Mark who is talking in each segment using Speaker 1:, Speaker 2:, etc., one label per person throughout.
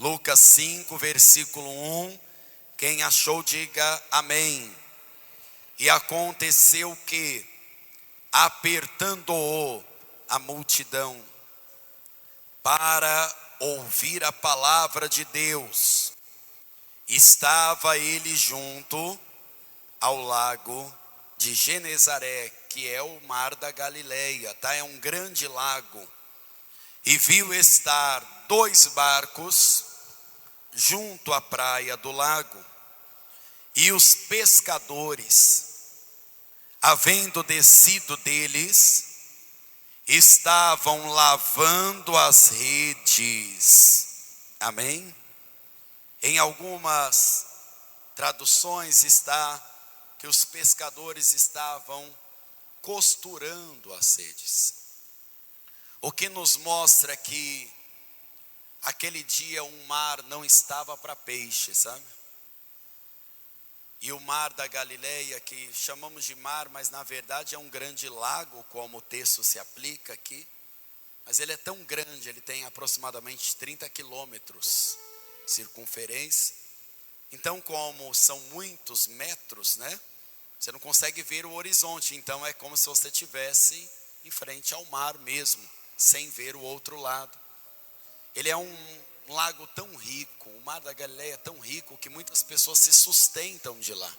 Speaker 1: Lucas 5, versículo 1. Quem achou, diga amém. E aconteceu que, apertando-o a multidão para ouvir a palavra de Deus, estava ele junto ao lago de Genezaré, que é o mar da Galileia, tá? É um grande lago. E viu estar 2 barcos junto à praia do lago. E os pescadores, havendo descido deles, estavam lavando as redes. Amém? Em algumas traduções está que os pescadores estavam costurando as redes. O que nos mostra que aquele dia o mar não estava para peixe, sabe? E o mar da Galileia, que chamamos de mar, mas na verdade é um grande lago, como o texto se aplica aqui. Mas ele é tão grande, ele tem aproximadamente 30 quilômetros de circunferência. Então, como são muitos metros, né? Você não consegue ver o horizonte, então é como se você estivesse em frente ao mar mesmo, sem ver o outro lado. Ele é um lago tão rico, o mar da Galileia é tão rico que muitas pessoas se sustentam de lá.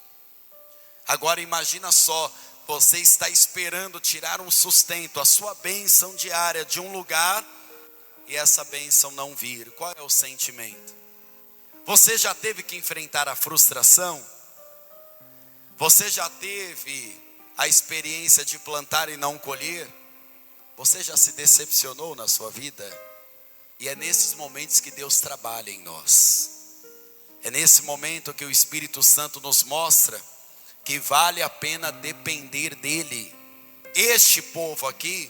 Speaker 1: Agora imagina só, você está esperando tirar um sustento, a sua bênção diária de um lugar, e essa bênção não vir. Qual é o sentimento? Você já teve que enfrentar a frustração? Você já teve a experiência de plantar e não colher? Você já se decepcionou na sua vida? E é nesses momentos que Deus trabalha em nós. É nesse momento que o Espírito Santo nos mostra que vale a pena depender dele. Este povo aqui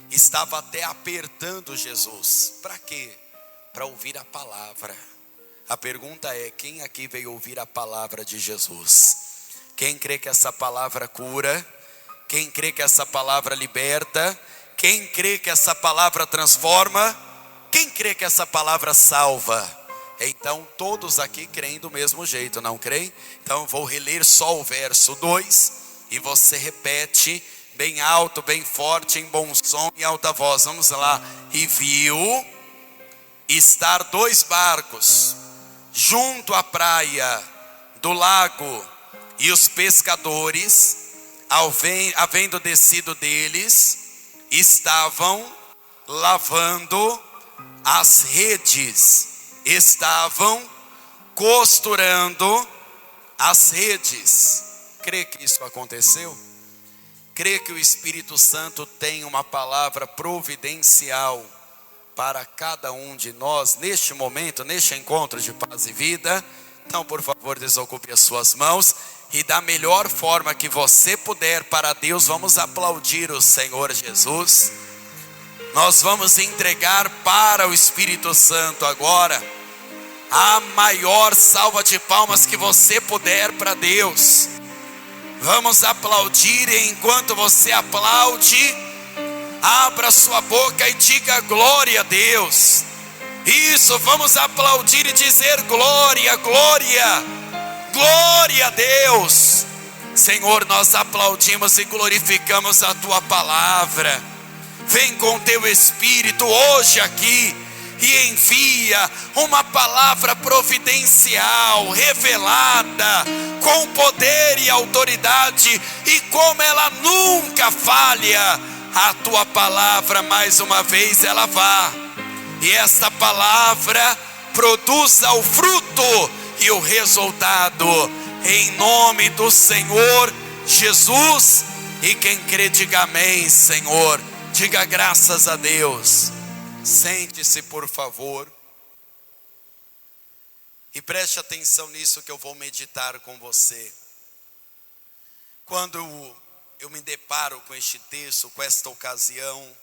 Speaker 1: estava até apertando Jesus. Para quê? Para ouvir a palavra. A pergunta é: quem aqui veio ouvir a palavra de Jesus? Quem crê que essa palavra cura? Quem crê que essa palavra liberta? Quem crê que essa palavra transforma? Quem crê que essa palavra salva? Então todos aqui creem do mesmo jeito, não creem? Então eu vou reler só o verso 2 e você repete bem alto, bem forte, em bom som e alta voz. Vamos lá. E viu estar 2 barcos junto à praia do lago, e os pescadores, havendo descido deles, estavam lavando as redes, estavam costurando as redes. Crê que isso aconteceu? Crê que o Espírito Santo tem uma palavra providencial para cada um de nós neste momento, neste encontro de paz e vida? Então, por favor, desocupe as suas mãos e da melhor forma que você puder para Deus, vamos aplaudir o Senhor Jesus. Nós vamos entregar para o Espírito Santo agora a maior salva de palmas que você puder para Deus. Vamos aplaudir, e enquanto você aplaude, abra sua boca e diga glória a Deus. Isso, vamos aplaudir e dizer glória, glória, glória a Deus. Senhor, nós aplaudimos e glorificamos a tua palavra. Vem com teu Espírito hoje aqui e envia uma palavra providencial, revelada, com poder e autoridade, e como ela nunca falha, a tua palavra mais uma vez ela vá, e essa palavra produza o fruto e o resultado, em nome do Senhor Jesus. E quem crê diga amém, Senhor. Diga graças a Deus. Sente-se, por favor. E preste atenção nisso que eu vou meditar com você. Quando eu me deparo com este texto, com esta ocasião,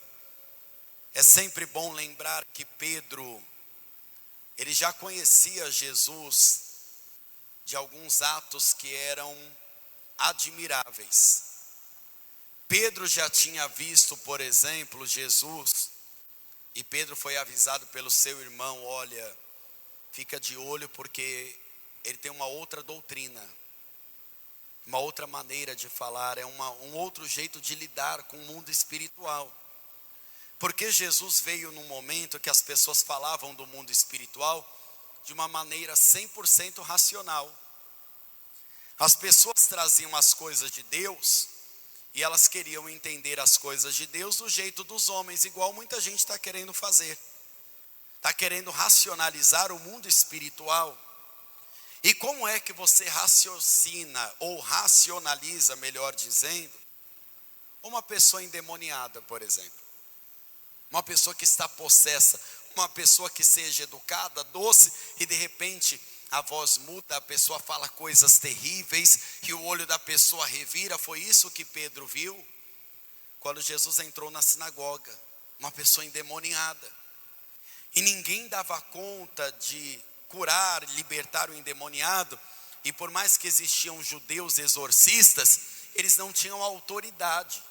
Speaker 1: é sempre bom lembrar que Pedro, ele já conhecia Jesus de alguns atos que eram admiráveis. Pedro já tinha visto, por exemplo, Jesus, e Pedro foi avisado pelo seu irmão: olha, fica de olho, porque ele tem uma outra doutrina, uma outra maneira de falar, um outro jeito de lidar com o mundo espiritual. Porque Jesus veio num momento que as pessoas falavam do mundo espiritual de uma maneira 100% racional. As pessoas traziam as coisas de Deus e elas queriam entender as coisas de Deus do jeito dos homens, igual muita gente está querendo fazer. Está querendo racionalizar o mundo espiritual. E como é que você raciocina, ou racionaliza, melhor dizendo, uma pessoa endemoniada, por exemplo? Uma pessoa que está possessa, uma pessoa que seja educada, doce, e de repente a voz muda, a pessoa fala coisas terríveis, e o olho da pessoa revira. Foi isso que Pedro viu quando Jesus entrou na sinagoga, uma pessoa endemoniada. E ninguém dava conta de curar, libertar o endemoniado, e por mais que existiam judeus exorcistas, eles não tinham autoridade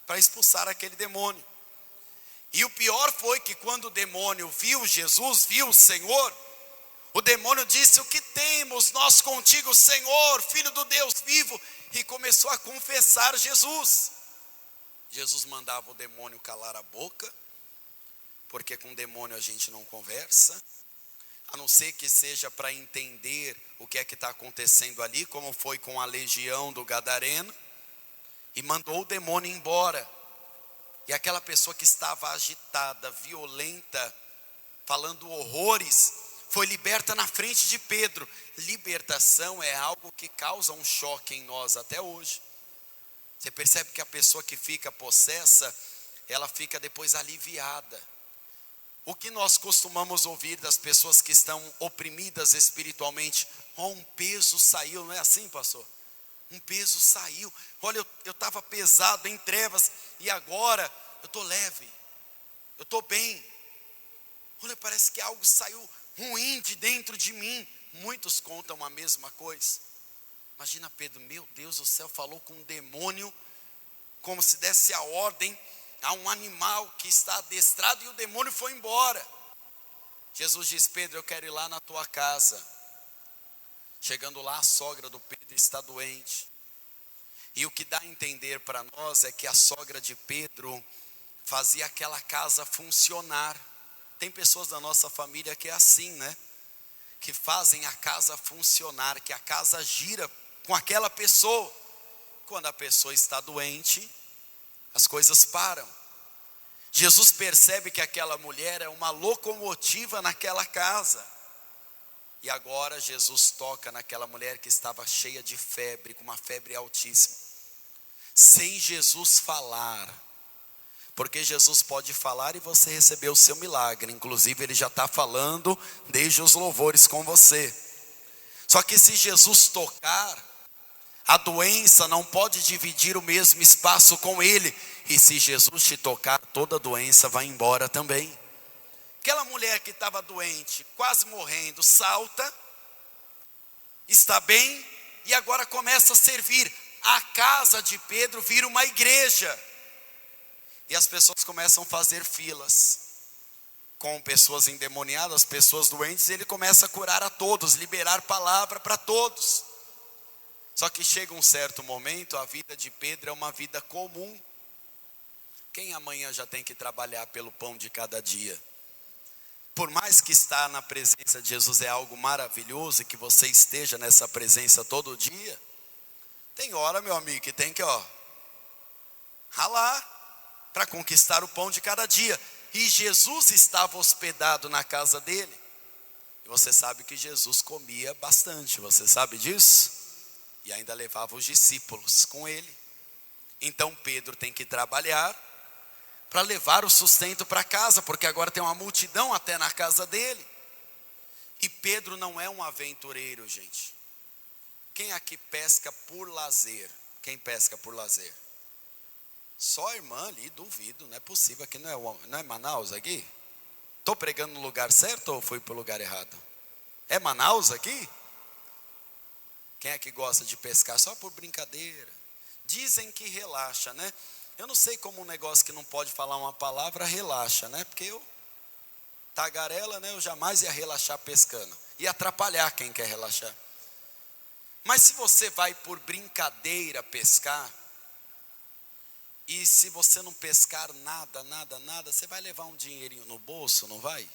Speaker 1: para expulsar aquele demônio. E o pior foi que quando o demônio viu Jesus, viu o Senhor, o demônio disse: o que temos nós contigo, Senhor, Filho do Deus vivo? E começou a confessar Jesus. Jesus mandava o demônio calar a boca, porque com o demônio a gente não conversa, a não ser que seja para entender o que é que está acontecendo ali, como foi com a legião do Gadareno, e mandou o demônio embora. E aquela pessoa que estava agitada, violenta, falando horrores, foi liberta na frente de Pedro. Libertação é algo que causa um choque em nós até hoje. Você percebe que a pessoa que fica possessa, ela fica depois aliviada. O que nós costumamos ouvir das pessoas que estão oprimidas espiritualmente: um peso saiu, não é assim, pastor? Um peso saiu. Olha, eu estava pesado em trevas e agora eu estou leve, eu estou bem. Olha, parece que algo saiu ruim de dentro de mim. Muitos contam a mesma coisa. Imagina Pedro: meu Deus do céu, falou com um demônio, como se desse a ordem a um animal que está adestrado, e o demônio foi embora. Jesus diz: Pedro, eu quero ir lá na tua casa. Chegando lá, a sogra do Pedro está doente. E o que dá a entender para nós é que a sogra de Pedro fazia aquela casa funcionar. Tem pessoas da nossa família que é assim, né? Que fazem a casa funcionar, que a casa gira com aquela pessoa. Quando a pessoa está doente, as coisas param. Jesus percebe que aquela mulher é uma locomotiva naquela casa. E agora Jesus toca naquela mulher que estava cheia de febre, com uma febre altíssima, sem Jesus falar. Porque Jesus pode falar e você receber o seu milagre. Inclusive ele já está falando desde os louvores com você. Só que se Jesus tocar, a doença não pode dividir o mesmo espaço com ele. E se Jesus te tocar, toda doença vai embora também. Aquela mulher que estava doente, quase morrendo, salta, está bem, e agora começa a servir. A casa de Pedro vira uma igreja. E as pessoas começam a fazer filas, com pessoas endemoniadas, pessoas doentes, e ele começa a curar a todos, liberar palavra para todos. Só que chega um certo momento, a vida de Pedro é uma vida comum. Quem amanhã já tem que trabalhar pelo pão de cada dia? Por mais que estar na presença de Jesus é algo maravilhoso, e que você esteja nessa presença todo dia, tem hora, meu amigo, que tem que ralar para conquistar o pão de cada dia. E Jesus estava hospedado na casa dele. E você sabe que Jesus comia bastante, você sabe disso? E ainda levava os discípulos com ele. Então Pedro tem que trabalhar para levar o sustento para casa, porque agora tem uma multidão até na casa dele. E Pedro não é um aventureiro, gente. Quem aqui pesca por lazer? Quem pesca por lazer? Só a irmã ali, duvido, não é possível. Aqui não é Manaus aqui? Estou pregando no lugar certo ou fui para o lugar errado? É Manaus aqui? Quem é que gosta de pescar só por brincadeira? Dizem que relaxa, né? Eu não sei como um negócio que não pode falar uma palavra relaxa, né? Porque Tagarela, né? Eu jamais ia relaxar pescando. Ia atrapalhar quem quer relaxar. Mas se você vai por brincadeira pescar, e se você não pescar nada, você vai levar um dinheirinho no bolso, não vai?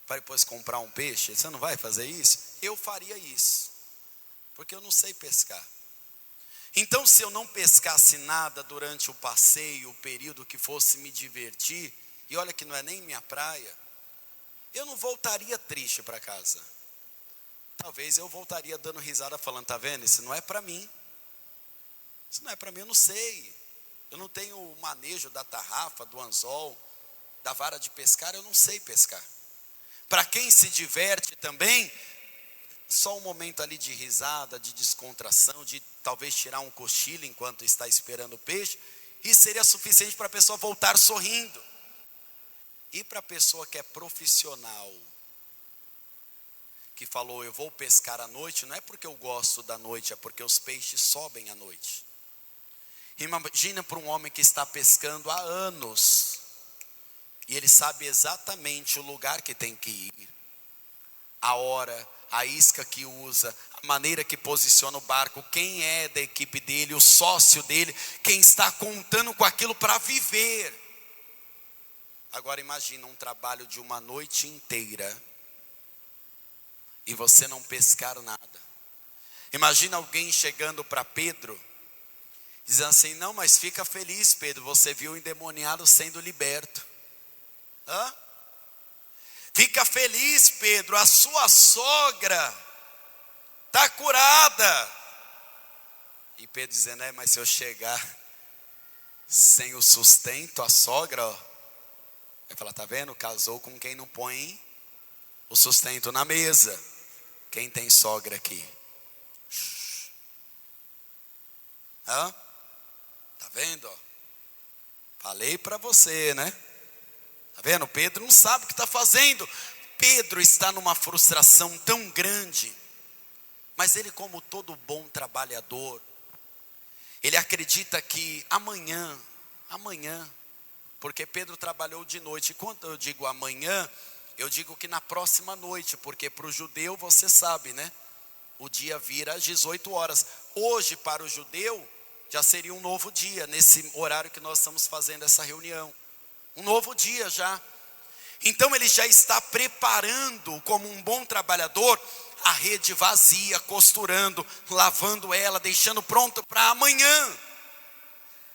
Speaker 1: Para depois comprar um peixe, você não vai fazer isso? Eu faria isso, porque eu não sei pescar. Então, se eu não pescasse nada durante o passeio, o período que fosse me divertir, e olha que não é nem minha praia, eu não voltaria triste para casa. Talvez eu voltaria dando risada falando, tá vendo, isso não é para mim. Isso não é para mim, eu não sei. Eu não tenho o manejo da tarrafa, do anzol, da vara de pescar, eu não sei pescar. Para quem se diverte também, só um momento ali de risada, de descontração, de talvez tirar um cochilo enquanto está esperando o peixe, isso seria suficiente para a pessoa voltar sorrindo. E para a pessoa que é profissional, que falou, eu vou pescar à noite, não é porque eu gosto da noite, é porque os peixes sobem à noite. Imagina para um homem que está pescando há anos, e ele sabe exatamente o lugar que tem que ir, a hora, a isca que usa, a maneira que posiciona o barco, quem é da equipe dele, o sócio dele, quem está contando com aquilo para viver. Agora imagina um trabalho de uma noite inteira, e você não pescar nada. Imagina alguém chegando para Pedro, dizendo assim, não, mas fica feliz, Pedro, você viu o endemoniado sendo liberto. Hã? Fica feliz, Pedro, a sua sogra está curada. E Pedro dizendo, mas se eu chegar sem o sustento, a sogra, vai falar, tá vendo, casou com quem não põe o sustento na mesa. Quem tem sogra aqui? Hã? Tá vendo? Ó? Falei para você, né? Tá vendo? Pedro não sabe o que está fazendo. Pedro está numa frustração tão grande. Mas ele, como todo bom trabalhador, ele acredita que amanhã, porque Pedro trabalhou de noite. E quando eu digo amanhã, eu digo que na próxima noite, porque para o judeu você sabe, né? O dia vira às 18 horas. Hoje para o judeu já seria um novo dia, nesse horário que nós estamos fazendo essa reunião. Um novo dia já. Então ele já está preparando, como um bom trabalhador, a rede vazia, costurando, lavando ela, deixando pronto para amanhã.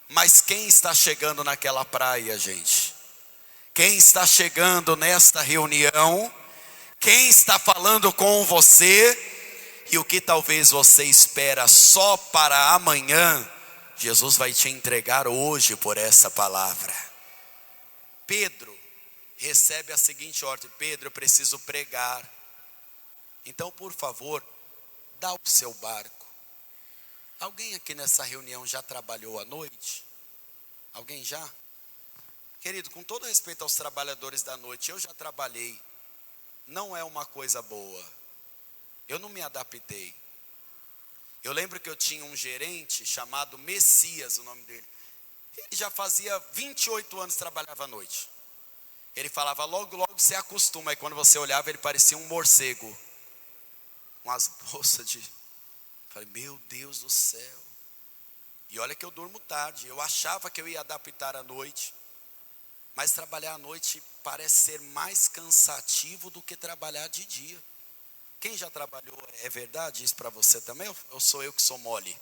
Speaker 1: Mas quem está chegando naquela praia, gente? Quem está chegando nesta reunião? Quem está falando com você? E o que talvez você espera só para amanhã, Jesus vai te entregar hoje por essa palavra. Pedro recebe a seguinte ordem: Pedro, eu preciso pregar. Então, por favor, dá o seu barco. Alguém aqui nessa reunião já trabalhou à noite? Alguém já? Querido, com todo respeito aos trabalhadores da noite, eu já trabalhei. Não é uma coisa boa. Eu não me adaptei. Eu lembro que eu tinha um gerente chamado Messias, o nome dele. Ele já fazia 28 anos que trabalhava à noite. Ele falava, logo você acostuma. Aí quando você olhava, ele parecia um morcego. Umas bolsas de... Falei, meu Deus do céu. E olha que eu durmo tarde. Eu achava que eu ia adaptar à noite. Mas trabalhar à noite parece ser mais cansativo do que trabalhar de dia. Quem já trabalhou, é verdade isso para você também? Ou sou eu que sou mole?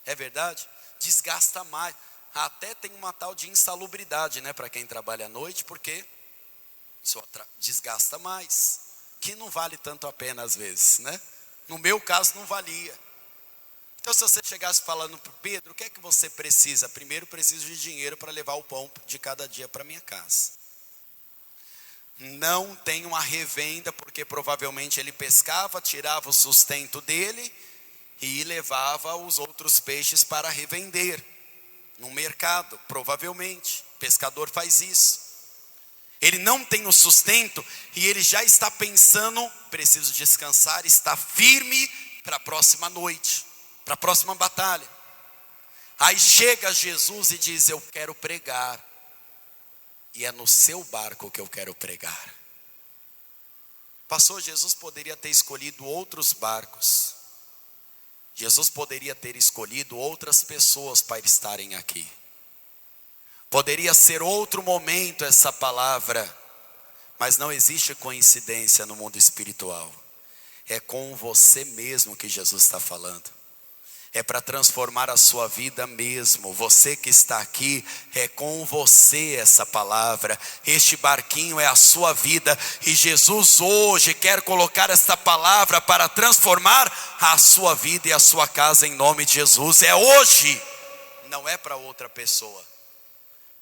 Speaker 1: É verdade? Desgasta mais. Até tem uma tal de insalubridade, né, para quem trabalha à noite, porque só desgasta mais. Que não vale tanto a pena às vezes, né? No meu caso não valia. Então se você chegasse falando para Pedro, o que é que você precisa? Primeiro preciso de dinheiro para levar o pão de cada dia para minha casa. Não tem uma revenda, porque provavelmente ele pescava, tirava o sustento dele e levava os outros peixes para revender no mercado, provavelmente. O pescador faz isso. Ele não tem o sustento e ele já está pensando, preciso descansar, está firme para a próxima noite, para a próxima batalha. Aí chega Jesus e diz, eu quero pregar. E é no seu barco que eu quero pregar. Pastor, Jesus poderia ter escolhido outros barcos. Jesus poderia ter escolhido outras pessoas para estarem aqui. Poderia ser outro momento essa palavra, mas não existe coincidência no mundo espiritual. É com você mesmo que Jesus está falando. É para transformar a sua vida mesmo. Você que está aqui, é com você essa palavra. Este barquinho é a sua vida. E Jesus hoje quer colocar esta palavra para transformar a sua vida e a sua casa em nome de Jesus. É hoje, não é para outra pessoa.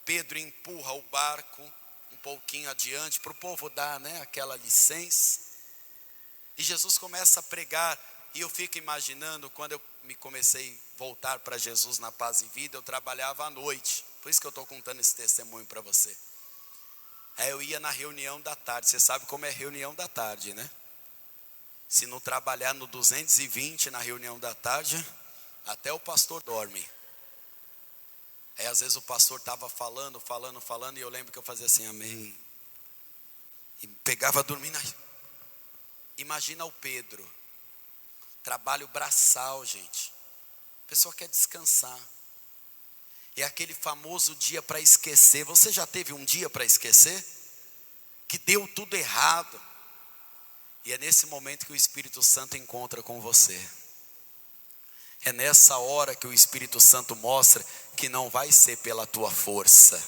Speaker 1: Pedro empurra o barco um pouquinho adiante para o povo dar, aquela licença. E Jesus começa a pregar. E eu fico imaginando, quando eu comecei a voltar para Jesus na Paz e Vida, eu trabalhava à noite. Por isso que eu estou contando esse testemunho para você. Aí eu ia na reunião da tarde. Você sabe como é reunião da tarde, né? Se não trabalhar no 220 na reunião da tarde, até o pastor dorme. Aí às vezes o pastor estava falando, e eu lembro que eu fazia assim, amém. E pegava dormindo. Imagina o Pedro. Trabalho braçal, gente. A pessoa quer descansar. É aquele famoso dia para esquecer. Você já teve um dia para esquecer? Que deu tudo errado. E é nesse momento que o Espírito Santo encontra com você. É nessa hora que o Espírito Santo mostra que não vai ser pela tua força,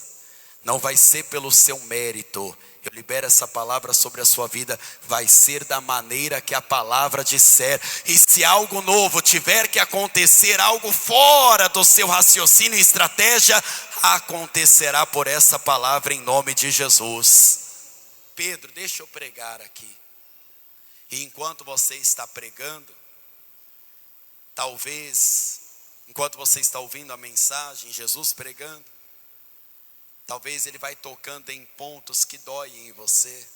Speaker 1: não vai ser pelo seu mérito. Eu libero essa palavra sobre a sua vida. Vai ser da maneira que a palavra disser. E se algo novo tiver que acontecer, algo fora do seu raciocínio e estratégia, acontecerá por essa palavra em nome de Jesus. Pedro, deixa eu pregar aqui. E enquanto você está pregando, talvez, enquanto você está ouvindo a mensagem, Jesus pregando, talvez ele vai tocando em pontos que doem em você.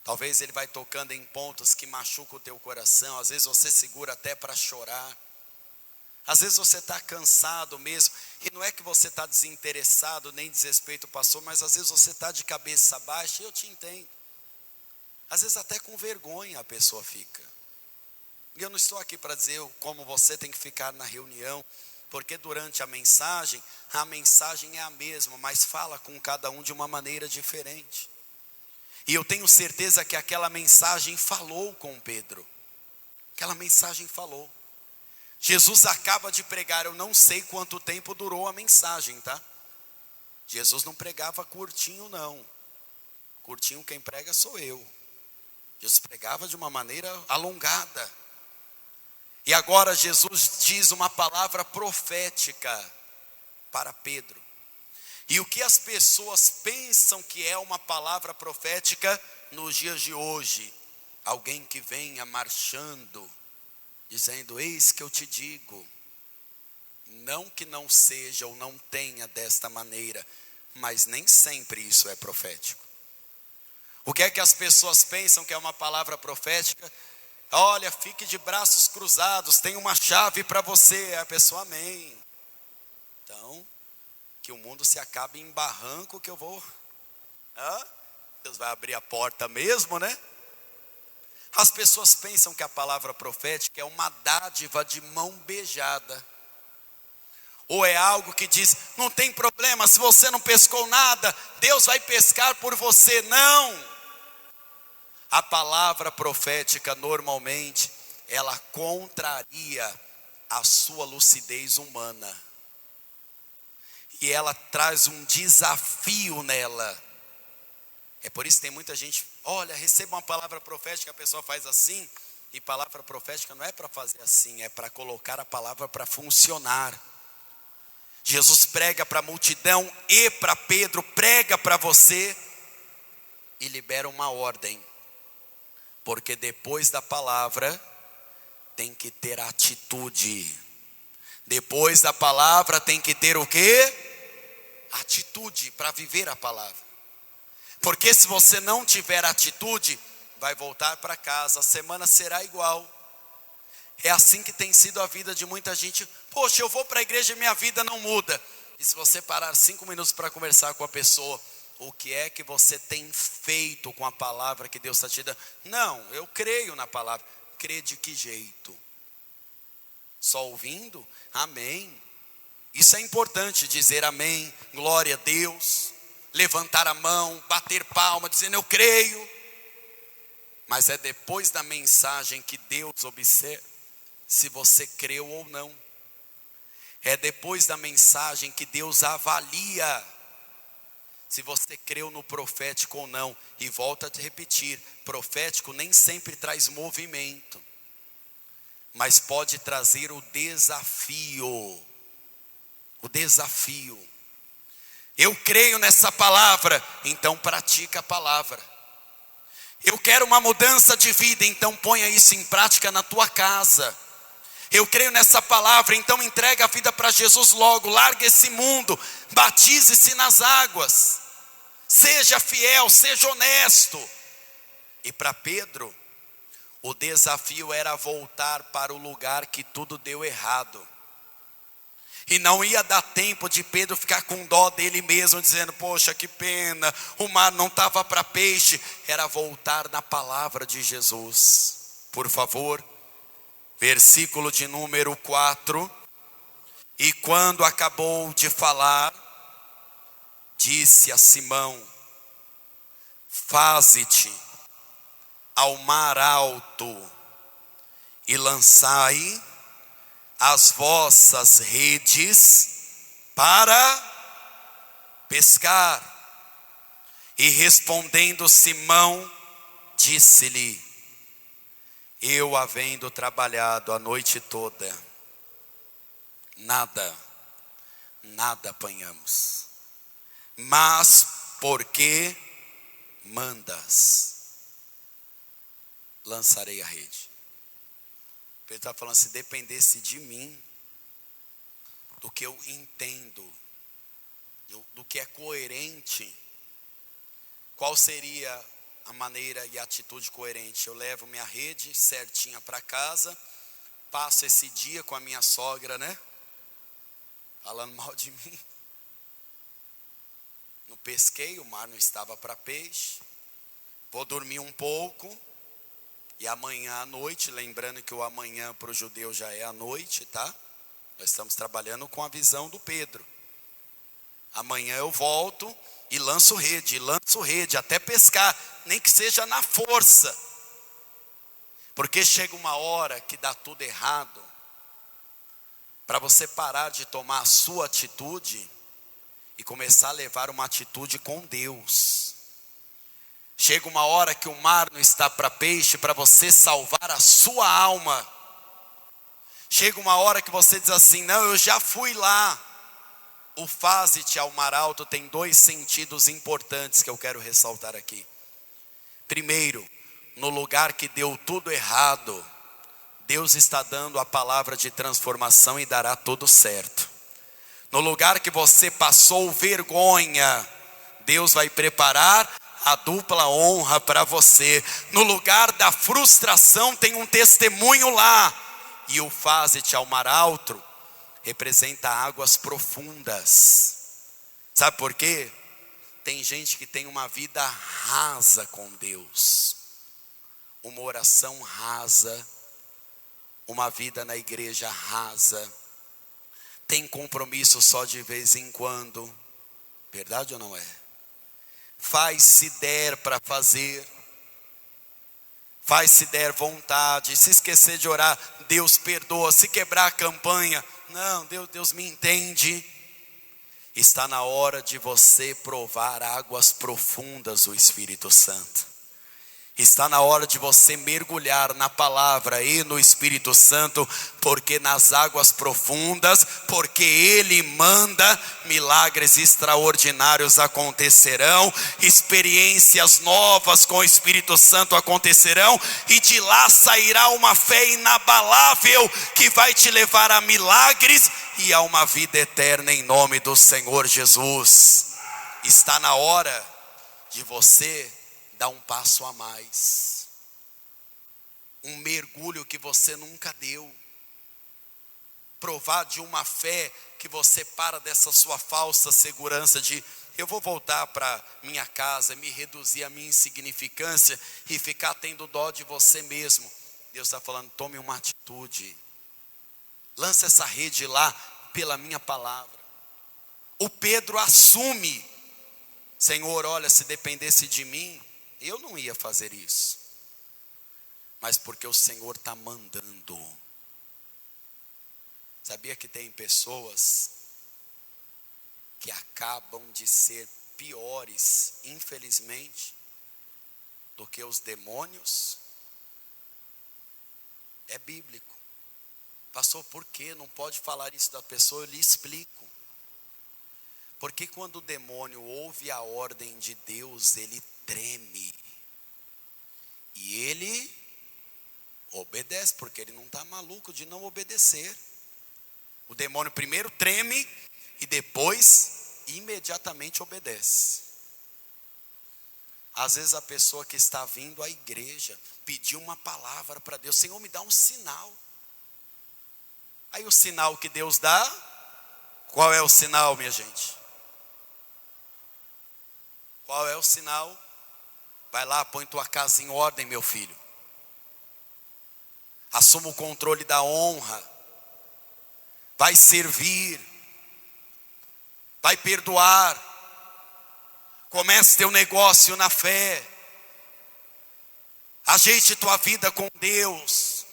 Speaker 1: Talvez ele vai tocando em pontos que machucam o teu coração. Às vezes você segura até para chorar. Às vezes você está cansado mesmo. E não é que você está desinteressado, nem desrespeito o pastor, mas às vezes você está de cabeça baixa, e eu te entendo. Às vezes até com vergonha a pessoa fica. E eu não estou aqui para dizer como você tem que ficar na reunião, porque durante a mensagem é a mesma, mas fala com cada um de uma maneira diferente. E eu tenho certeza que aquela mensagem falou com Pedro. Aquela mensagem falou. Jesus acaba de pregar, eu não sei quanto tempo durou a mensagem, tá? Jesus não pregava curtinho não. Curtinho quem prega sou eu. Jesus pregava de uma maneira alongada. E agora Jesus diz uma palavra profética para Pedro. E o que as pessoas pensam que é uma palavra profética nos dias de hoje? Alguém que venha marchando, dizendo, eis que eu te digo. Não que não seja ou não tenha desta maneira, mas nem sempre isso é profético. O que é que as pessoas pensam que é uma palavra profética? Olha, fique de braços cruzados, tem uma chave para você. A pessoa, amém. Então, que o mundo se acabe em barranco que eu vou. Deus vai abrir a porta mesmo, né? As pessoas pensam que a palavra profética é uma dádiva de mão beijada. Ou é algo que diz, não tem problema, se você não pescou nada, Deus vai pescar por você. Não! A palavra profética normalmente, ela contraria a sua lucidez humana. E ela traz um desafio nela. É por isso que tem muita gente, olha, receba uma palavra profética, a pessoa faz assim. E palavra profética não é para fazer assim, é para colocar a palavra para funcionar. Jesus prega para a multidão e para Pedro, prega para você e libera uma ordem. Porque depois da palavra tem que ter atitude. Depois da palavra tem que ter o quê? Atitude para viver a palavra. Porque se você não tiver atitude, vai voltar para casa, a semana será igual. É assim que tem sido a vida de muita gente. Poxa, eu vou para a igreja e minha vida não muda. E se você parar 5 minutos para conversar com a pessoa, o que é que você tem feito com a palavra que Deus está te dando? Não, eu creio na palavra. Crê de que jeito? Só ouvindo? Amém. Isso é importante, dizer amém, glória a Deus, levantar a mão, bater palma, dizendo eu creio. Mas é depois da mensagem que Deus observa se você creu ou não. É depois da mensagem que Deus avalia se você creu no profético ou não. E volto a te repetir, profético nem sempre traz movimento, mas pode trazer o desafio. O desafio. Eu creio nessa palavra, então pratica a palavra. Eu quero uma mudança de vida, então ponha isso em prática na tua casa. Eu creio nessa palavra, então entrega a vida para Jesus logo, larga esse mundo, batize-se nas águas. Seja fiel, seja honesto. E para Pedro, o desafio era voltar para o lugar que tudo deu errado. E não ia dar tempo de Pedro ficar com dó dele mesmo, dizendo, poxa, que pena, o mar não estava para peixe. Era voltar na palavra de Jesus. Por favor, versículo de número 4. E quando acabou de falar, disse a Simão, faze-te ao mar alto e lançai as vossas redes para pescar. E respondendo Simão, disse-lhe, eu havendo trabalhado a noite toda, nada apanhamos, mas porque mandas, lançarei a rede. Ele está falando, se dependesse de mim, do que eu entendo, do que é coerente, qual seria a maneira e a atitude coerente? Eu levo minha rede certinha para casa, passo esse dia com a minha sogra, né? Falando mal de mim. Não pesquei, o mar não estava para peixe. Vou dormir um pouco. E amanhã à noite, lembrando que o amanhã para o judeu já é à noite, tá? Nós estamos trabalhando com a visão do Pedro. Amanhã eu volto e lanço rede, até pescar, nem que seja na força. Porque chega uma hora que dá tudo errado. Para você parar de tomar a sua atitude e começar a levar uma atitude com Deus. Chega uma hora que o mar não está para peixe, para você salvar a sua alma. Chega uma hora que você diz assim, não, eu já fui lá. O faze-te ao mar alto tem 2 sentidos importantes que eu quero ressaltar aqui. Primeiro, no lugar que deu tudo errado, Deus está dando a palavra de transformação e dará tudo certo. No lugar que você passou vergonha, Deus vai preparar a dupla honra para você. No lugar da frustração tem um testemunho lá. E o faze-te ao mar alto representa águas profundas. Sabe por quê? Tem gente que tem uma vida rasa com Deus, uma oração rasa, uma vida na igreja rasa, tem compromisso só de vez em quando. Verdade ou não é? Faz se der para fazer, faz se der vontade, se esquecer de orar, Deus perdoa, se quebrar a campanha, não, Deus me entende. Está na hora de você provar águas profundas do Espírito Santo. Está na hora de você mergulhar na palavra e no Espírito Santo, porque nas águas profundas, porque Ele manda, milagres extraordinários acontecerão, experiências novas com o Espírito Santo acontecerão, e de lá sairá uma fé inabalável que vai te levar a milagres e a uma vida eterna em nome do Senhor Jesus. Está na hora de você dar um passo a mais, um mergulho que você nunca deu, provar de uma fé que você para dessa sua falsa segurança de eu vou voltar para minha casa, me reduzir a minha insignificância e ficar tendo dó de você mesmo. Deus está falando, tome uma atitude. Lança essa rede lá pela minha palavra. O Pedro assume, Senhor, olha, se dependesse de mim, eu não ia fazer isso. Mas porque o Senhor está mandando. Sabia que tem pessoas que acabam de ser piores, infelizmente, do que os demônios? É bíblico. Pastor, por que não pode falar isso da pessoa? Eu lhe explico. Porque quando o demônio ouve a ordem de Deus, ele treme. E ele obedece, porque ele não está maluco de não obedecer. O demônio primeiro treme e depois imediatamente obedece. Às vezes a pessoa que está vindo à igreja pediu uma palavra para Deus, Senhor, me dá um sinal. Aí o sinal que Deus dá, qual é o sinal, minha gente? Qual é o sinal? Vai lá, põe tua casa em ordem, meu filho. Assuma o controle da honra. Vai servir. Vai perdoar. Comece teu negócio na fé. Ajeite tua vida com Deus.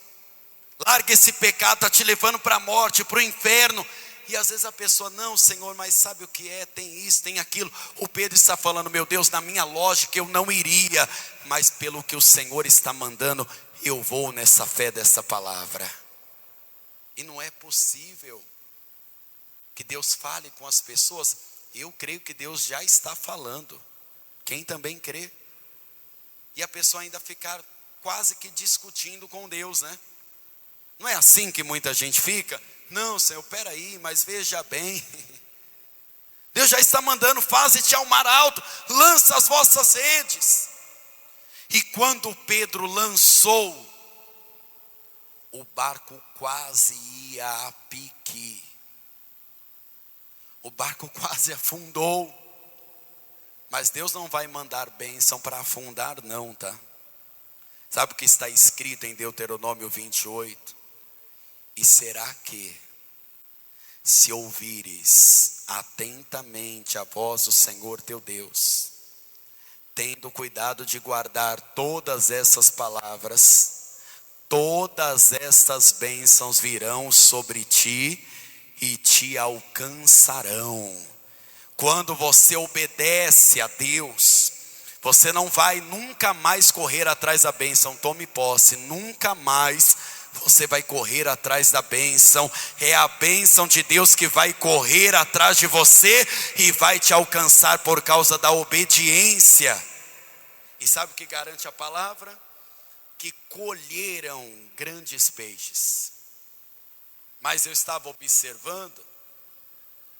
Speaker 1: Larga esse pecado, está te levando para a morte, para o inferno. E às vezes a pessoa, não, Senhor, mas sabe o que é? Tem isso, tem aquilo. O Pedro está falando, meu Deus, na minha lógica eu não iria. Mas pelo que o Senhor está mandando, eu vou nessa fé dessa palavra. E não é possível que Deus fale com as pessoas. Eu creio que Deus já está falando. Quem também crê? E a pessoa ainda ficar quase que discutindo com Deus, né? Não é assim que muita gente fica? Não, Senhor, peraí, mas veja bem. Deus já está mandando, faze-te ao mar alto, lança as vossas redes. E quando Pedro lançou, o barco quase ia a pique. O barco quase afundou. Mas Deus não vai mandar bênção para afundar não, tá? Sabe o que está escrito em Deuteronômio 28? E será que, se ouvires atentamente a voz do Senhor teu Deus, tendo cuidado de guardar todas essas palavras, todas estas bênçãos virão sobre ti e te alcançarão. Quando você obedece a Deus, você não vai nunca mais correr atrás da bênção. Tome posse, nunca mais você vai correr atrás da bênção. É a bênção de Deus que vai correr atrás de você e vai te alcançar por causa da obediência. E sabe o que garante a palavra? Que colheram grandes peixes. Mas eu estava observando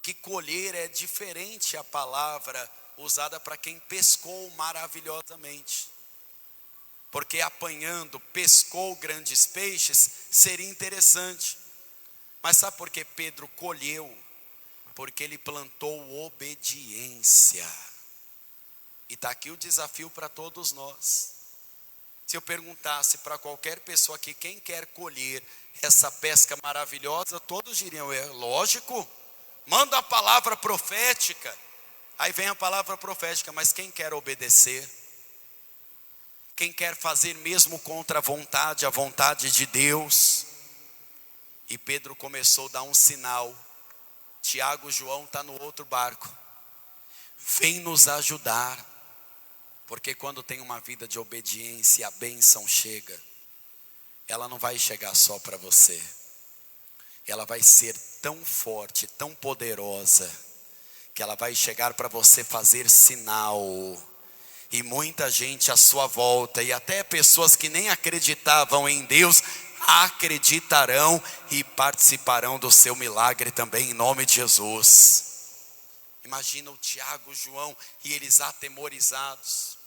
Speaker 1: que colher é diferente a palavra usada para quem pescou maravilhosamente. Porque apanhando, pescou grandes peixes, seria interessante. Mas sabe por que Pedro colheu? Porque ele plantou obediência. E está aqui o desafio para todos nós. Se eu perguntasse para qualquer pessoa aqui, quem quer colher essa pesca maravilhosa, todos diriam, é lógico, manda a palavra profética. Aí vem a palavra profética, mas quem quer obedecer? Quem quer fazer mesmo contra a vontade de Deus? E Pedro começou a dar um sinal. Tiago e João estão no outro barco. Vem nos ajudar. Porque quando tem uma vida de obediência, a bênção chega. Ela não vai chegar só para você. Ela vai ser tão forte, tão poderosa, que ela vai chegar para você fazer sinal. E muita gente à sua volta, e até pessoas que nem acreditavam em Deus, acreditarão e participarão do seu milagre também, em nome de Jesus. Imagina o Tiago, o João e eles atemorizados.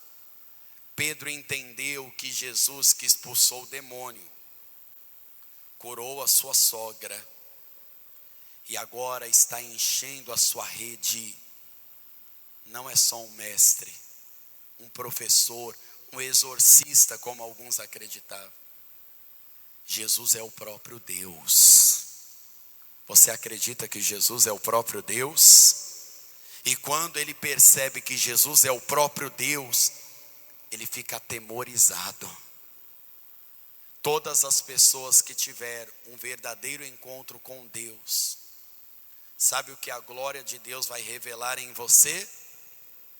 Speaker 1: Pedro entendeu que Jesus, que expulsou o demônio, curou a sua sogra e agora está enchendo a sua rede. não é só um mestre, um professor, um exorcista, como alguns acreditavam. Jesus é o próprio Deus. Você acredita que Jesus é o próprio Deus? E quando ele percebe que Jesus é o próprio Deus, ele fica atemorizado. Todas as pessoas que tiveram um verdadeiro encontro com Deus, sabe o que a glória de Deus vai revelar em você?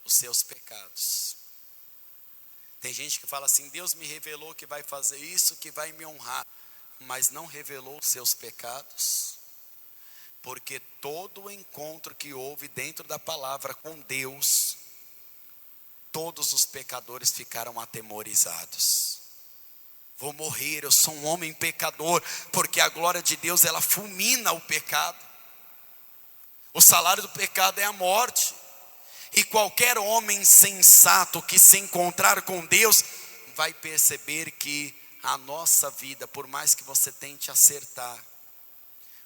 Speaker 1: Os seus pecados. Tem gente que fala assim: Deus me revelou que vai fazer isso, que vai me honrar, mas não revelou os seus pecados. Porque todo o encontro que houve dentro da palavra com Deus, todos os pecadores ficaram atemorizados. Vou morrer, eu sou um homem pecador, porque a glória de Deus, ela fulmina o pecado. O salário do pecado é a morte. E qualquer homem sensato que se encontrar com Deus, vai perceber que a nossa vida, por mais que você tente acertar,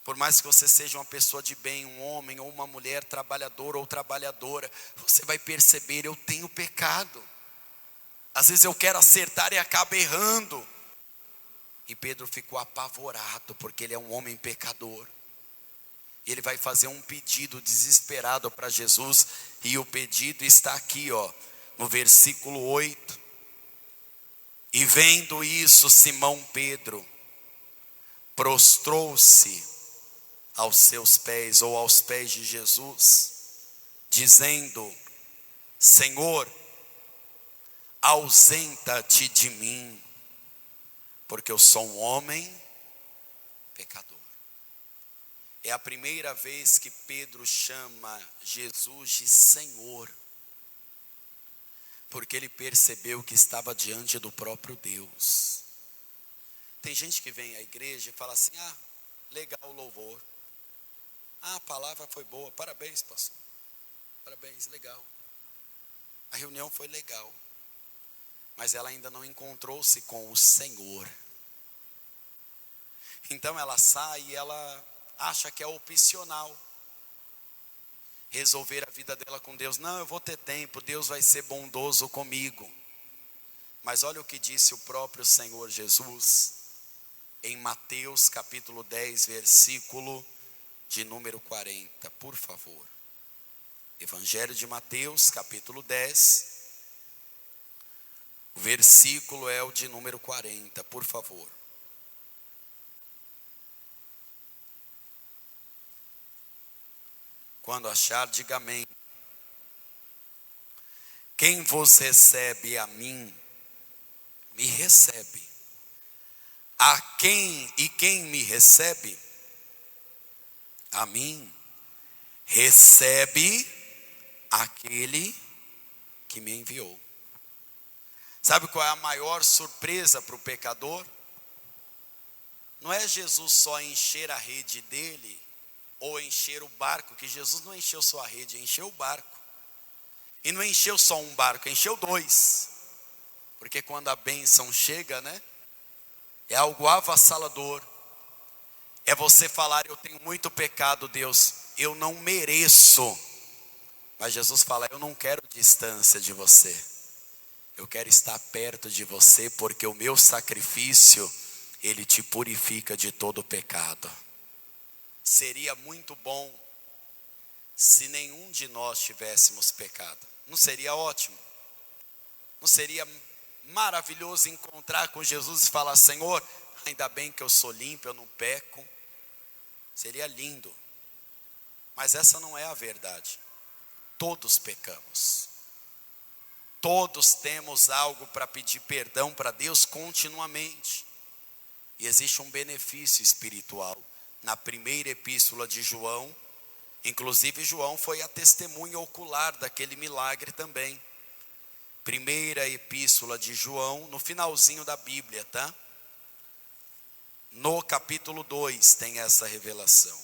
Speaker 1: por mais que você seja uma pessoa de bem, um homem ou uma mulher trabalhador ou trabalhadora, você vai perceber: eu tenho pecado. Às vezes eu quero acertar e acabo errando. E Pedro ficou apavorado, porque ele é um homem pecador. Ele vai fazer um pedido desesperado para Jesus. E o pedido está aqui, no versículo 8. E vendo isso, Simão Pedro prostrou-se aos seus pés, ou aos pés de Jesus, dizendo: Senhor, ausenta-te de mim, porque eu sou um homem pecador. É a primeira vez que Pedro chama Jesus de Senhor, porque ele percebeu que estava diante do próprio Deus. Tem gente que vem à igreja e fala assim: legal o louvor, a palavra foi boa, parabéns pastor, parabéns, legal, a reunião foi legal, mas ela ainda não encontrou-se com o Senhor. Então ela sai e ela acha que é opcional resolver a vida dela com Deus. Não, eu vou ter tempo, Deus vai ser bondoso comigo. Mas olha o que disse o próprio Senhor Jesus em Mateus capítulo 10, versículo de número 40, por favor. Evangelho de Mateus capítulo 10, o versículo é o de número 40, por favor. Quando achar, diga amém. Quem vos recebe a mim, me recebe. Quem me recebe a mim, recebe aquele que me enviou. Sabe qual é a maior surpresa para o pecador? Não é Jesus só encher a rede dele, ou encher o barco, que Jesus não encheu só a rede, encheu o barco. E não encheu só um barco, encheu dois. Porque quando a bênção chega, é algo avassalador. É você falar: eu tenho muito pecado, Deus, eu não mereço. Mas Jesus fala: eu não quero distância de você, eu quero estar perto de você, porque o meu sacrifício, ele te purifica de todo pecado. Seria muito bom se nenhum de nós tivéssemos pecado. Não seria ótimo? Não seria maravilhoso encontrar com Jesus e falar: Senhor, ainda bem que eu sou limpo, eu não peco? Seria lindo. Mas essa não é a verdade. Todos pecamos. Todos temos algo para pedir perdão para Deus continuamente. E existe um benefício espiritual. Na primeira epístola de João, inclusive João foi a testemunha ocular daquele milagre também. Primeira epístola de João, no finalzinho da Bíblia, tá? No capítulo 2 tem essa revelação.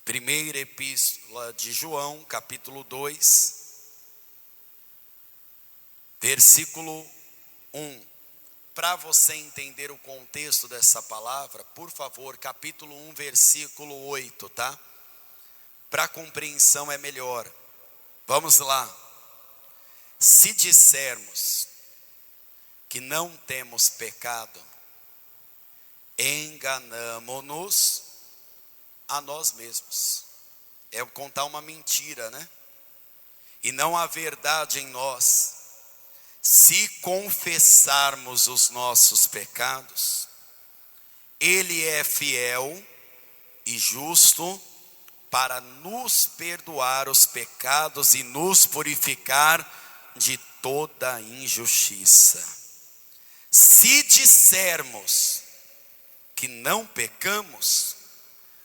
Speaker 1: Primeira epístola de João, capítulo 2, versículo 1. Para você entender o contexto dessa palavra, por favor, capítulo 1, versículo 8, tá? Para compreensão é melhor. Vamos lá. Se dissermos que não temos pecado, enganamo-nos a nós mesmos. É contar uma mentira, né? E não há verdade em nós. Se confessarmos os nossos pecados, Ele é fiel e justo para nos perdoar os pecados e nos purificar de toda injustiça. Se dissermos que não pecamos,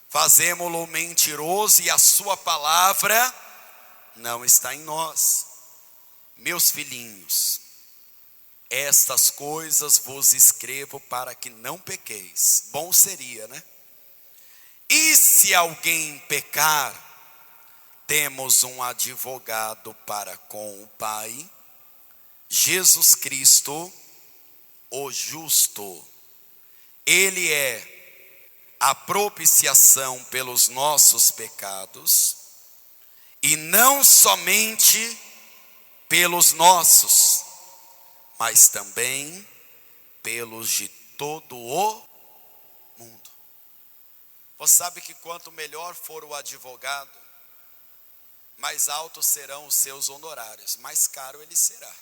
Speaker 1: fazemo-lo mentiroso e a sua palavra não está em nós. Meus filhinhos, estas coisas vos escrevo para que não pequeis. Bom seria, né? E se alguém pecar, temos um advogado para com o Pai, Jesus Cristo, o justo. Ele é a propiciação pelos nossos pecados, e não somente pelos nossos, mas também pelos de todo o mundo. Você sabe que quanto melhor for o advogado, mais altos serão os seus honorários, mais caro ele será.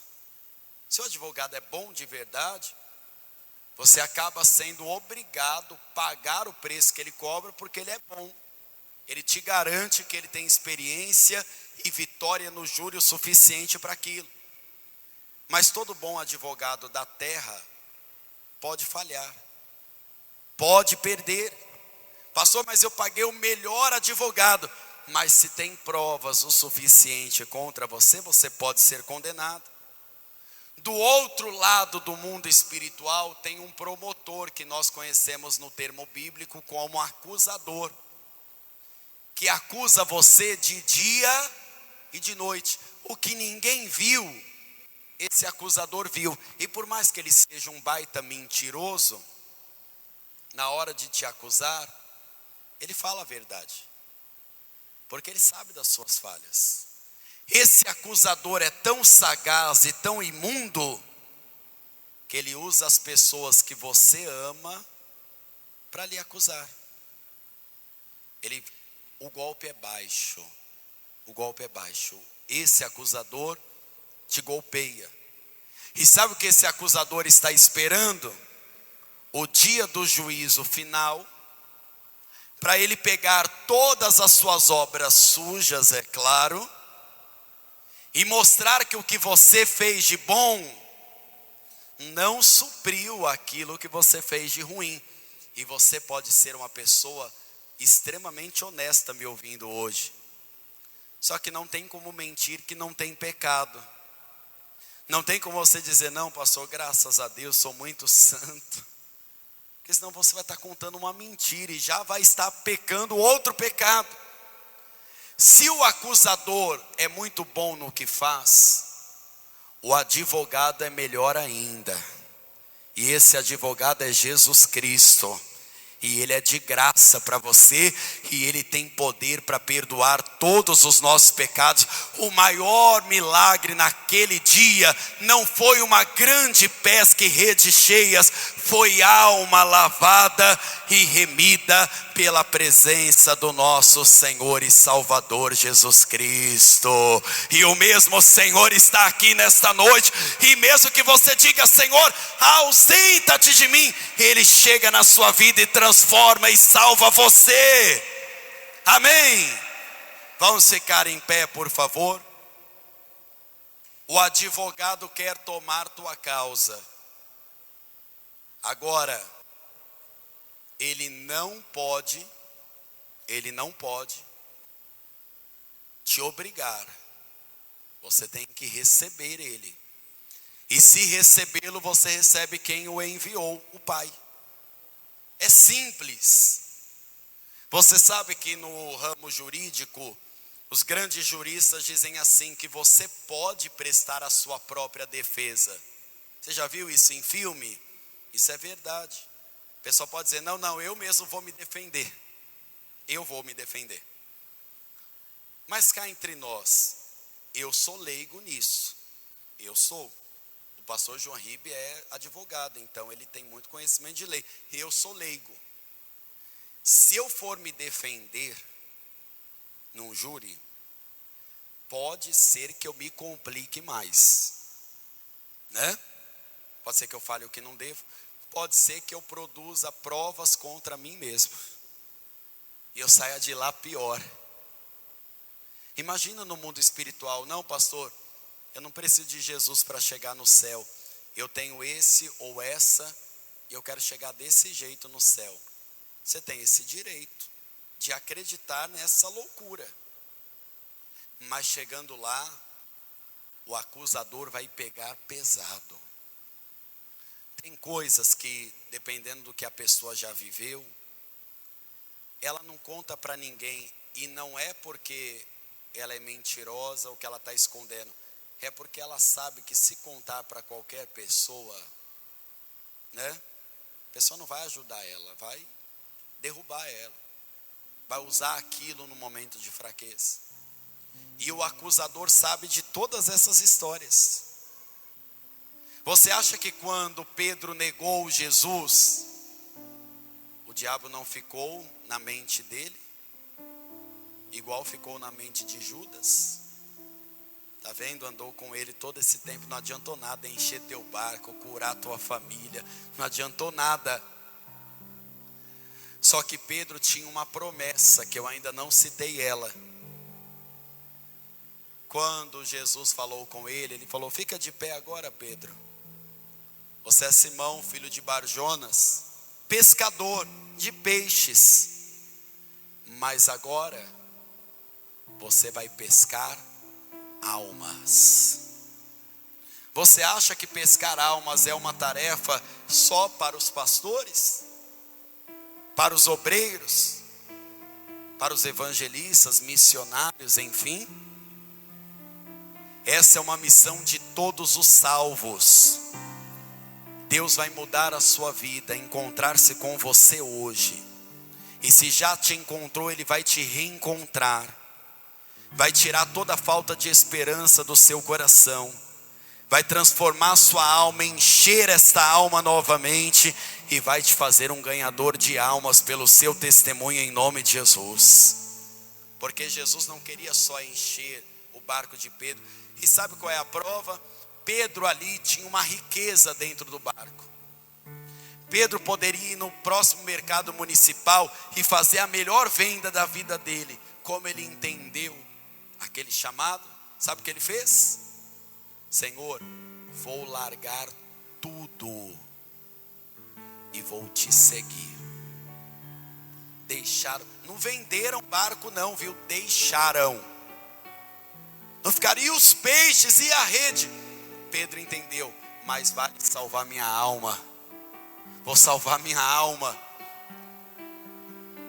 Speaker 1: Se o advogado é bom de verdade, você acaba sendo obrigado a pagar o preço que ele cobra, porque ele é bom. Ele te garante que ele tem experiência e vitória no júri o suficiente para aquilo. Mas todo bom advogado da terra pode falhar, pode perder. Pastor, mas eu paguei o melhor advogado. Mas se tem provas o suficiente contra você, você pode ser condenado. Do outro lado do mundo espiritual tem um promotor, que nós conhecemos no termo bíblico como acusador, que acusa você de dia e de noite. O que ninguém viu, esse acusador viu. E por mais que ele seja um baita mentiroso, na hora de te acusar, ele fala a verdade, porque ele sabe das suas falhas. Esse acusador é tão sagaz e tão imundo, que ele usa as pessoas que você ama para lhe acusar. O golpe é baixo. O golpe é baixo. Esse acusador te golpeia. E sabe o que esse acusador está esperando? O dia do juízo final, para ele pegar todas as suas obras sujas, é claro, e mostrar que o que você fez de bom não supriu aquilo que você fez de ruim. E você pode ser uma pessoa extremamente honesta me ouvindo hoje, só que não tem como mentir que não tem pecado. Não tem como você dizer, não pastor, graças a Deus sou muito santo, porque senão você vai estar contando uma mentira e já vai estar pecando outro pecado. Se o acusador é muito bom no que faz, o advogado é melhor ainda. E esse advogado é Jesus Cristo. E ele é de graça para você, e ele tem poder para perdoar todos os nossos pecados. O maior milagre naquele dia não foi uma grande pesca e redes cheias, foi alma lavada e remida pela presença do nosso Senhor e Salvador Jesus Cristo. E o mesmo Senhor está aqui nesta noite, e mesmo que você diga, Senhor, ausenta-te de mim, Ele chega na sua vida e transforma e salva você. Amém? Vamos ficar em pé, por favor. O advogado quer tomar tua causa. Agora, ele não pode te obrigar. Você tem que receber ele. E se recebê-lo, você recebe quem o enviou, o Pai. É simples. Você sabe que no ramo jurídico, os grandes juristas dizem assim, que você pode prestar a sua própria defesa. Você já viu isso em filme? Isso é verdade. O pessoal pode dizer, não, eu mesmo vou me defender. Eu vou me defender. Mas cá entre nós, Eu sou leigo nisso. Eu sou. O pastor João Ribe é advogado, então ele tem muito conhecimento de lei. Eu sou leigo. Se eu for me defender num júri, pode ser que eu me complique mais, né? Pode ser que eu fale o que não devo. Pode ser que eu produza provas contra mim mesmo e eu saia de lá pior. Imagina no mundo espiritual: não, pastor, eu não preciso de Jesus para chegar no céu. Eu tenho esse ou essa e eu quero chegar desse jeito no céu. Você tem esse direito de acreditar nessa loucura. Mas chegando lá, o acusador vai pegar pesado. Tem coisas que, dependendo do que a pessoa já viveu, ela não conta para ninguém. E não é porque ela é mentirosa ou que ela está escondendo. É porque ela sabe que se contar para qualquer pessoa, né? A pessoa não vai ajudar ela, vai derrubar ela. Vai usar aquilo no momento de fraqueza. E o acusador sabe de todas essas histórias. Você acha que quando Pedro negou Jesus, o diabo não ficou na mente dele, igual ficou na mente de Judas? Está vendo? Andou com ele todo esse tempo, não adiantou nada encher teu barco, curar tua família, não adiantou nada. Só que Pedro tinha uma promessa, que eu ainda não citei ela. Quando Jesus falou com ele, ele falou: fica de pé agora, Pedro. Você é Simão, filho de Barjonas, pescador de peixes. Mas agora você vai pescar almas. Você acha que pescar almas é uma tarefa só para os pastores? Para os obreiros? Para os evangelistas, missionários, enfim? Essa é uma missão de todos os salvos. Deus vai mudar a sua vida, encontrar-se com você hoje. E se já te encontrou, Ele vai te reencontrar. Vai tirar toda a falta de esperança do seu coração. Vai transformar sua alma, encher esta alma novamente. E vai te fazer um ganhador de almas pelo seu testemunho em nome de Jesus. Porque Jesus não queria só encher o barco de Pedro. E sabe qual é a prova? Pedro ali tinha uma riqueza dentro do barco. Pedro poderia ir no próximo mercado municipal e fazer a melhor venda da vida dele. Como ele entendeu aquele chamado, sabe o que ele fez? Senhor, vou largar tudo e vou te seguir. Deixaram, não venderam barco não, viu? Deixaram. Não ficaria os peixes e a rede. Pedro entendeu: mas vale salvar minha alma. Vou salvar minha alma.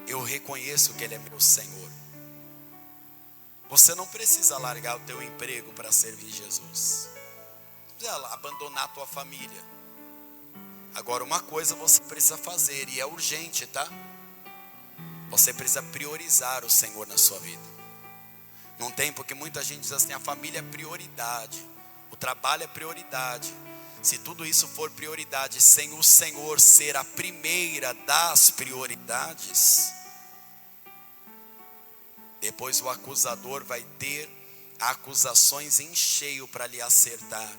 Speaker 1: Eu reconheço que Ele é meu Senhor. Você não precisa largar o teu emprego para servir Jesus. Não precisa abandonar a tua família. Agora uma coisa você precisa fazer, e é urgente, tá? Você precisa priorizar o Senhor na sua vida. Não tem, porque muita gente diz assim: a família é prioridade, o trabalho é prioridade. Se tudo isso for prioridade, sem o Senhor ser a primeira das prioridades, depois o acusador vai ter acusações em cheio para lhe acertar.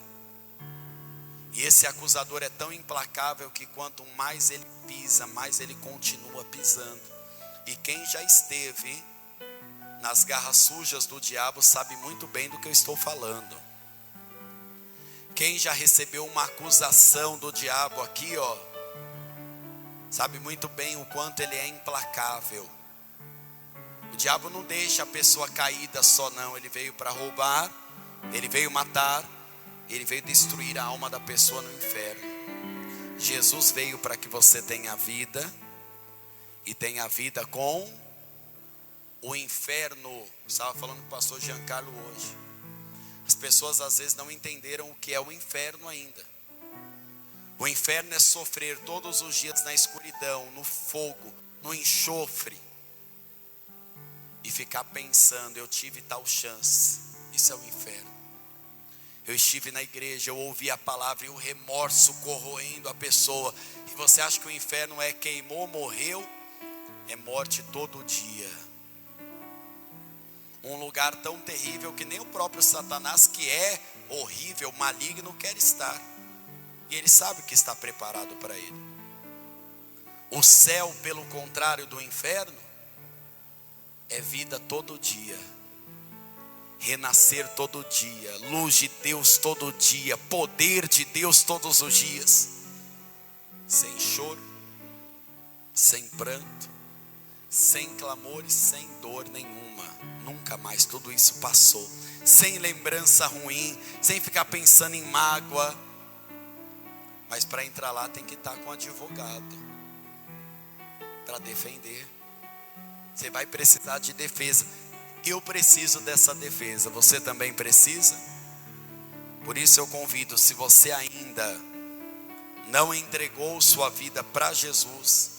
Speaker 1: E esse acusador é tão implacável que quanto mais ele pisa, mais ele continua pisando. E quem já esteve nas garras sujas do diabo sabe muito bem do que eu estou falando. Quem já recebeu uma acusação do diabo aqui, ó, sabe muito bem o quanto ele é implacável. O diabo não deixa a pessoa caída só não. Ele veio para roubar, ele veio matar, ele veio destruir a alma da pessoa no inferno. Jesus veio para que você tenha vida, e tenha vida com o inferno. Estava falando com o pastor Giancarlo hoje. As pessoas às vezes não entenderam o que é o inferno ainda. O inferno é sofrer todos os dias na escuridão, no fogo, no enxofre, e ficar pensando: eu tive tal chance, Isso é o inferno. Eu estive na igreja, eu ouvi a palavra e o remorso corroendo a pessoa. E você acha que o inferno é queimou, morreu? É morte todo dia. Um lugar tão terrível que nem o próprio Satanás, que é horrível, maligno, quer estar. E ele sabe o que está preparado para ele. O céu, pelo contrário do inferno, é vida todo dia, renascer todo dia, luz de Deus todo dia, poder de Deus todos os dias, sem choro, sem pranto, sem clamor e sem dor nenhuma, nunca mais. Tudo isso passou, sem lembrança ruim, sem ficar pensando em mágoa. Mas para entrar lá tem que estar com advogado para defender. Você vai precisar de defesa. Eu preciso dessa defesa, você também precisa. Por isso eu convido, se você ainda não entregou sua vida para Jesus,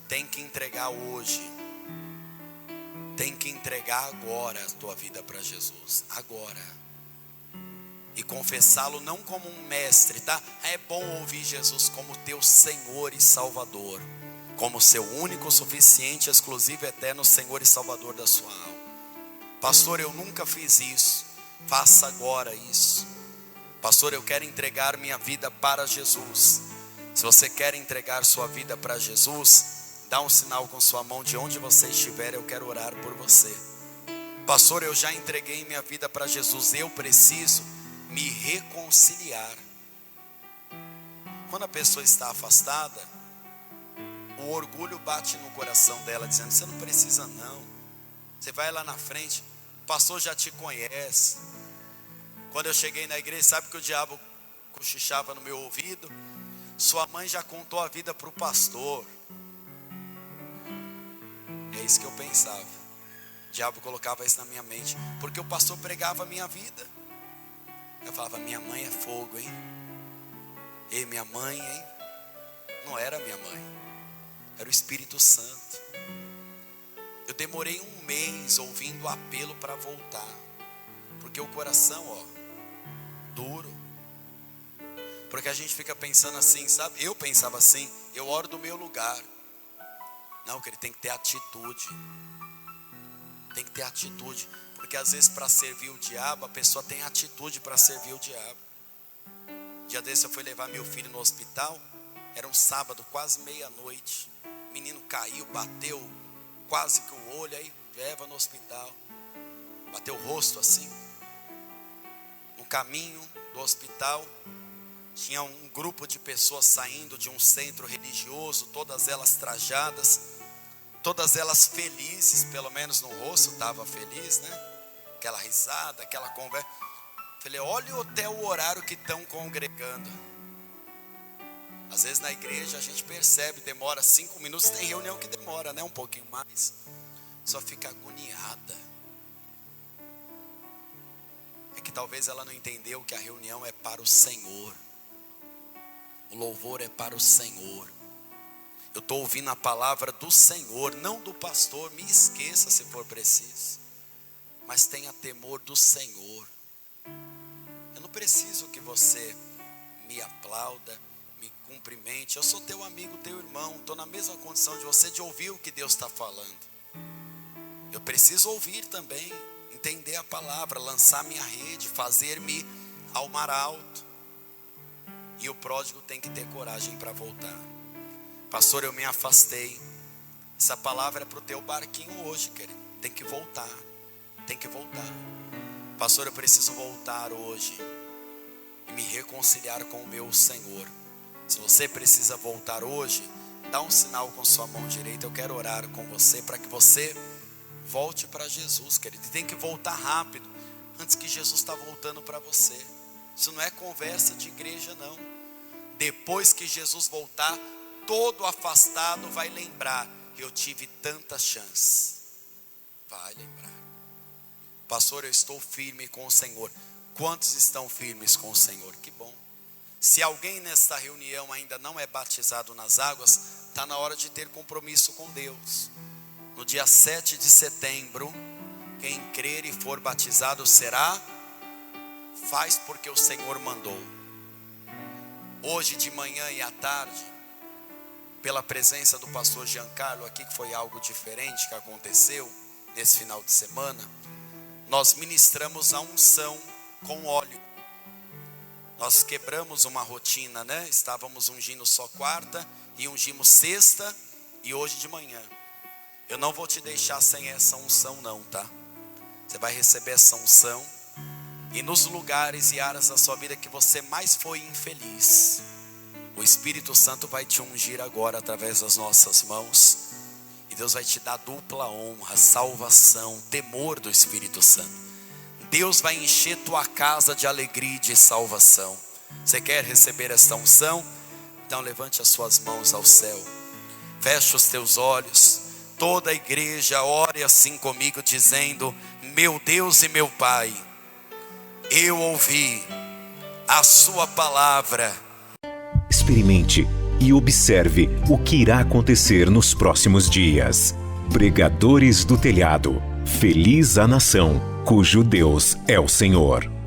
Speaker 1: tem que entregar hoje. Tem que entregar agora a tua vida para Jesus, agora. E confessá-lo não como um mestre, tá? É bom ouvir Jesus como teu Senhor e Salvador, como seu único, suficiente, exclusivo, eterno Senhor e Salvador da sua alma. Pastor, eu nunca fiz isso. Faça agora isso. Pastor, eu quero entregar minha vida para Jesus. Se você quer entregar sua vida para Jesus, dá um sinal com sua mão de onde você estiver, eu quero orar por você. Pastor, eu já entreguei minha vida para Jesus, eu preciso me reconciliar. Quando a pessoa está afastada, o orgulho bate no coração dela, dizendo: você não precisa não, você vai lá na frente, o pastor já te conhece. Quando eu cheguei na igreja, sabe que o diabo cochichava no meu ouvido? Sua mãe já contou a vida para o pastor. É isso que eu pensava. O diabo colocava isso na minha mente, porque o pastor pregava a minha vida. Eu falava: minha mãe é fogo, hein? Ei, minha mãe, hein? Não era minha mãe, era o Espírito Santo. Eu demorei um mês ouvindo o apelo para voltar, porque o coração, duro. Porque a gente fica pensando assim, sabe? Eu pensava assim: eu oro do meu lugar. Não, que ele tem que ter atitude. Tem que ter atitude. Porque às vezes para servir o diabo, a pessoa tem atitude para servir o diabo. Dia desse eu fui levar meu filho no hospital. Era um sábado, quase meia-noite. O menino caiu, bateu quase que o olho. Aí leva no hospital. Bateu o rosto assim. No caminho do hospital, tinha um grupo de pessoas saindo de um centro religioso, todas elas trajadas, todas elas felizes, pelo menos no rosto estava feliz, né? Aquela risada, aquela conversa. Falei: olha até o horário que estão congregando. Às vezes na igreja a gente percebe, demora 5 minutos, tem reunião que demora, né? Um pouquinho mais. Só fica agoniada. É que talvez ela não entendeu que a reunião é para o Senhor. O louvor é para o Senhor. Eu estou ouvindo a palavra do Senhor, não do pastor. Me esqueça se for preciso, mas tenha temor do Senhor. Eu não preciso que você me aplauda, me cumprimente. Eu sou teu amigo, teu irmão. Estou na mesma condição de você, de ouvir o que Deus está falando. Eu preciso ouvir também, entender a palavra, lançar minha rede, fazer-me ao mar alto. E o pródigo tem que ter coragem para voltar. Pastor, eu me afastei. Essa palavra é para o teu barquinho hoje, querido. Tem que voltar. Tem que voltar. Pastor, eu preciso voltar hoje e me reconciliar com o meu Senhor. Se você precisa voltar hoje, dá um sinal com sua mão direita. Eu quero orar com você para que você volte para Jesus, querido. Tem que voltar rápido, antes que Jesus está voltando para você. Isso não é conversa de igreja, não. Depois que Jesus voltar, todo afastado vai lembrar: eu tive tanta chance. Vai lembrar. Pastor, eu estou firme com o Senhor. Quantos estão firmes com o Senhor? Que bom. Se alguém nesta reunião ainda não é batizado nas águas, está na hora de ter compromisso com Deus. No dia 7 de setembro, quem crer e for batizado será faz porque o Senhor mandou. Hoje de manhã e à tarde, pela presença do pastor Giancarlo aqui, que foi algo diferente que aconteceu nesse final de semana, nós ministramos a unção com óleo. Nós quebramos uma rotina, né? Estávamos ungindo só quarta e ungimos sexta e hoje de manhã. Eu não vou te deixar sem essa unção não, tá? Você vai receber essa unção. E nos lugares e áreas da sua vida que você mais foi infeliz, o Espírito Santo vai te ungir agora através das nossas mãos. E Deus vai te dar dupla honra, salvação, temor do Espírito Santo. Deus vai encher tua casa de alegria e de salvação. Você quer receber esta unção? Então levante as suas mãos ao céu. Feche os teus olhos. Toda a igreja ore assim comigo dizendo: meu Deus e meu Pai, eu ouvi a sua palavra.
Speaker 2: Experimente e observe o que irá acontecer nos próximos dias. Pregadores do Telhado. Feliz a nação cujo Deus é o Senhor.